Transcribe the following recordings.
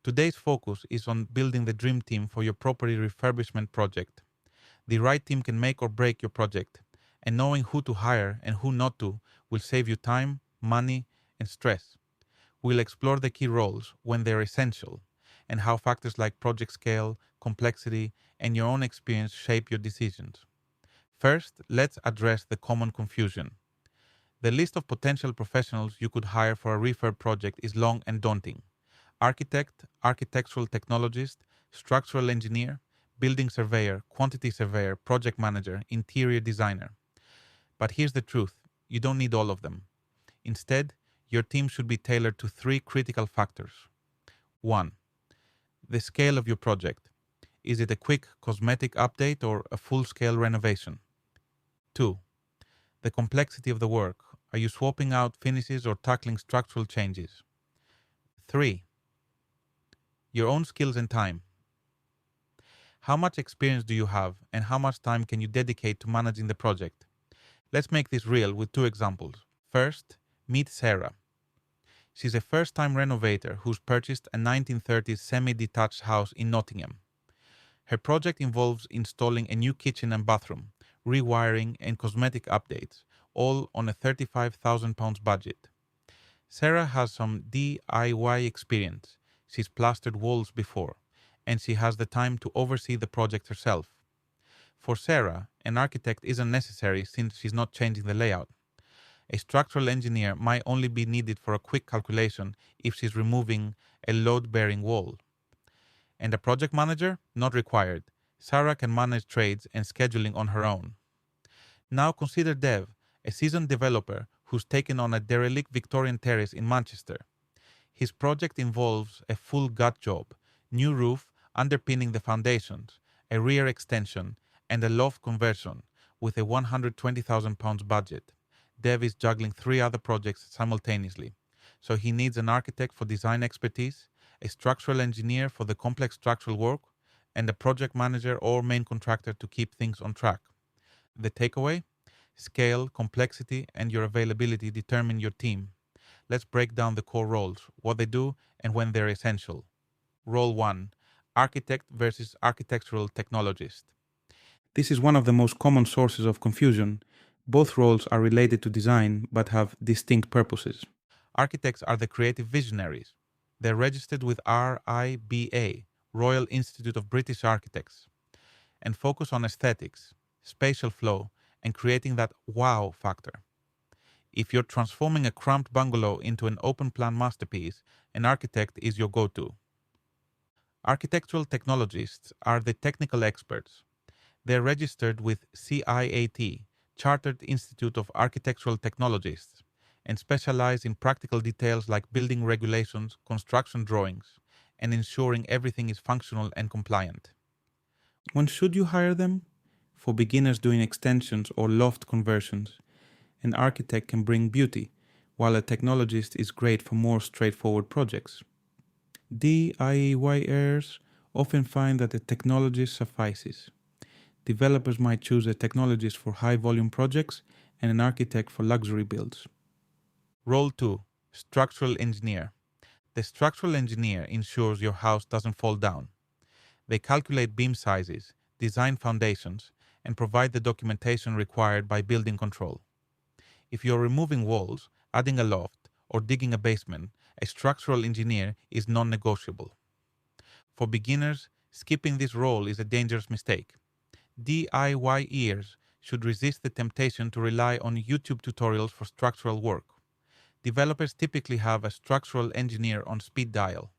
Today's focus is on building the dream team for your property refurbishment project. The right team can make or break your project, and knowing who to hire and who not to will save you time, money, and stress. We'll explore the key roles when they're essential, and how factors like project scale, complexity, and your own experience shape your decisions. First, let's address the common confusion. The list of potential professionals you could hire for a refurb project is long and daunting. Architect, architectural technologist, structural engineer, building surveyor, quantity surveyor, project manager, interior designer. But here's the truth, you don't need all of them. Instead, your team should be tailored to 3 critical factors. 1. The scale of your project. Is it a quick cosmetic update or a full-scale renovation? 2. The complexity of the work. Are you swapping out finishes or tackling structural changes? 3. Your own skills and time. How much experience do you have and how much time can you dedicate to managing the project? Let's make this real with 2 examples. First, meet Sarah. She's a first-time renovator who's purchased a 1930s semi-detached house in Nottingham. Her project involves installing a new kitchen and bathroom, rewiring and cosmetic updates, all on a £35,000 budget. Sarah has some DIY experience. She's plastered walls before, and she has the time to oversee the project herself. For Sarah, an architect isn't necessary since she's not changing the layout. A structural engineer might only be needed for a quick calculation if she's removing a load-bearing wall. And a project manager? Not required. Sarah can manage trades and scheduling on her own. Now consider Dev, a seasoned developer who's taken on a derelict Victorian terrace in Manchester. His project involves a full gut job, new roof underpinning the foundations, a rear extension, and a loft conversion with a £120,000 budget. Dev is juggling 3 other projects simultaneously, so he needs an architect for design expertise, a structural engineer for the complex structural work, and a project manager or main contractor to keep things on track. The takeaway? Scale, complexity, and your availability determine your team. Let's break down the core roles, what they do, and when they're essential. Role 1. Architect versus architectural technologist. This is one of the most common sources of confusion. Both roles are related to design but have distinct purposes. Architects are the creative visionaries. They're registered with RIBA, Royal Institute of British Architects, and focus on aesthetics, spatial flow, and creating that wow factor. If you're transforming a cramped bungalow into an open-plan masterpiece, an architect is your go-to. Architectural technologists are the technical experts. They're registered with CIAT, Chartered Institute of Architectural Technologists, and specialize in practical details like building regulations, construction drawings, and ensuring everything is functional and compliant. When should you hire them? For beginners doing extensions or loft conversions, an architect can bring beauty, while a technologist is great for more straightforward projects. DIYers often find that a technologist suffices. Developers might choose a technologist for high-volume projects and an architect for luxury builds. Role 2. Structural engineer. The structural engineer ensures your house doesn't fall down. They calculate beam sizes, design foundations, and provide the documentation required by building control. If you're removing walls, adding a loft, or digging a basement, a structural engineer is non-negotiable. For beginners, skipping this role is a dangerous mistake. DIYers should resist the temptation to rely on YouTube tutorials for structural work. Developers typically have a structural engineer on speed dial.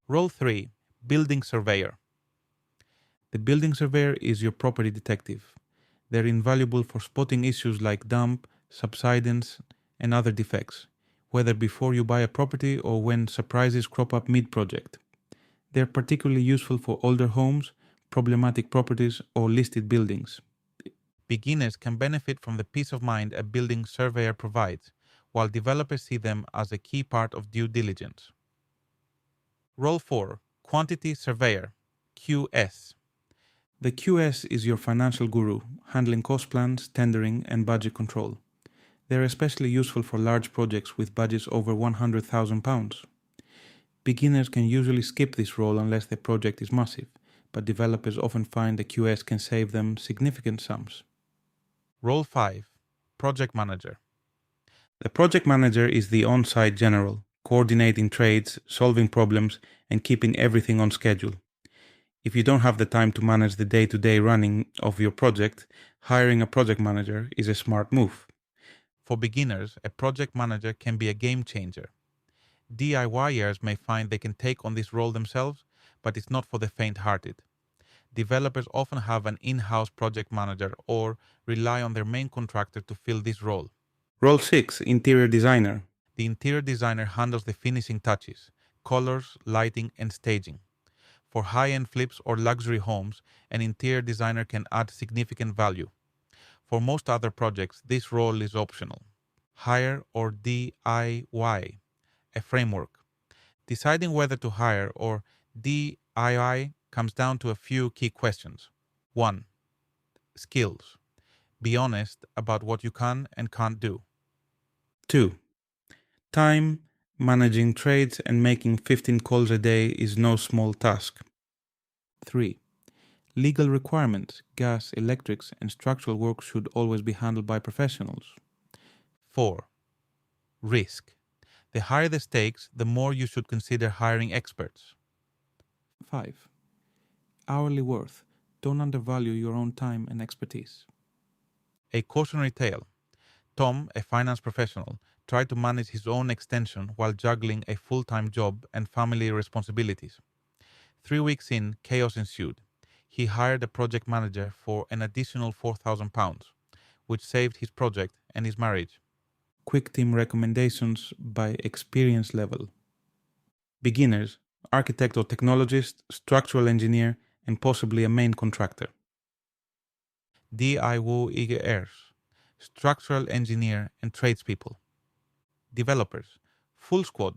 Role 3. Building surveyor. The building surveyor is your property detective. They're invaluable for spotting issues like damp, subsidence, and other defects, whether before you buy a property or when surprises crop up mid-project. They're particularly useful for older homes, problematic properties, or listed buildings. Beginners can benefit from the peace of mind a building surveyor provides, while developers see them as a key part of due diligence. Role 4. Quantity surveyor, QS. The QS is your financial guru, handling cost plans, tendering, and budget control. They're especially useful for large projects with budgets over £100,000. Beginners can usually skip this role unless their project is massive, but developers often find the QS can save them significant sums. Role 5. Project Manager. The project manager is the on-site general, coordinating trades, solving problems, and keeping everything on schedule. If you don't have the time to manage the day-to-day running of your project, hiring a project manager is a smart move. For beginners, a project manager can be a game changer. DIYers may find they can take on this role themselves, but it's not for the faint-hearted. Developers often have an in-house project manager or rely on their main contractor to fill this role. Role 6. Interior Designer. The interior designer handles the finishing touches, colors, lighting, and staging. For high-end flips or luxury homes, an interior designer can add significant value. For most other projects, this role is optional. Hire or DIY. A framework. Deciding whether to hire or DIY comes down to a few key questions. 1. Skills. Be honest about what you can and can't do. 2. Time. Managing trades and making 15 calls a day is no small task. 3. Legal requirements. Gas, electrics, and structural work should always be handled by professionals. 4. Risk. The higher the stakes, the more you should consider hiring experts. 5. Hourly worth. Don't undervalue your own time and expertise. A cautionary tale. Tom, a finance professional, tried to manage his own extension while juggling a full-time job and family responsibilities. 3 weeks in, chaos ensued. He hired a project manager for an additional £4,000, which saved his project and his marriage. Quick team recommendations by experience level. Beginners, architect or technologist, structural engineer, and possibly a main contractor. DIYers, structural engineer and tradespeople. Developers, full squad,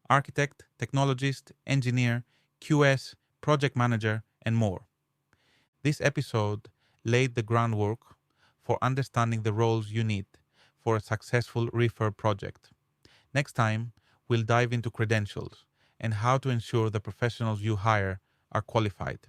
architect, technologist, engineer, QS, project manager, and more. This episode laid the groundwork for understanding the roles you need for a successful refurb project. Next time, we'll dive into credentials and how to ensure the professionals you hire are qualified.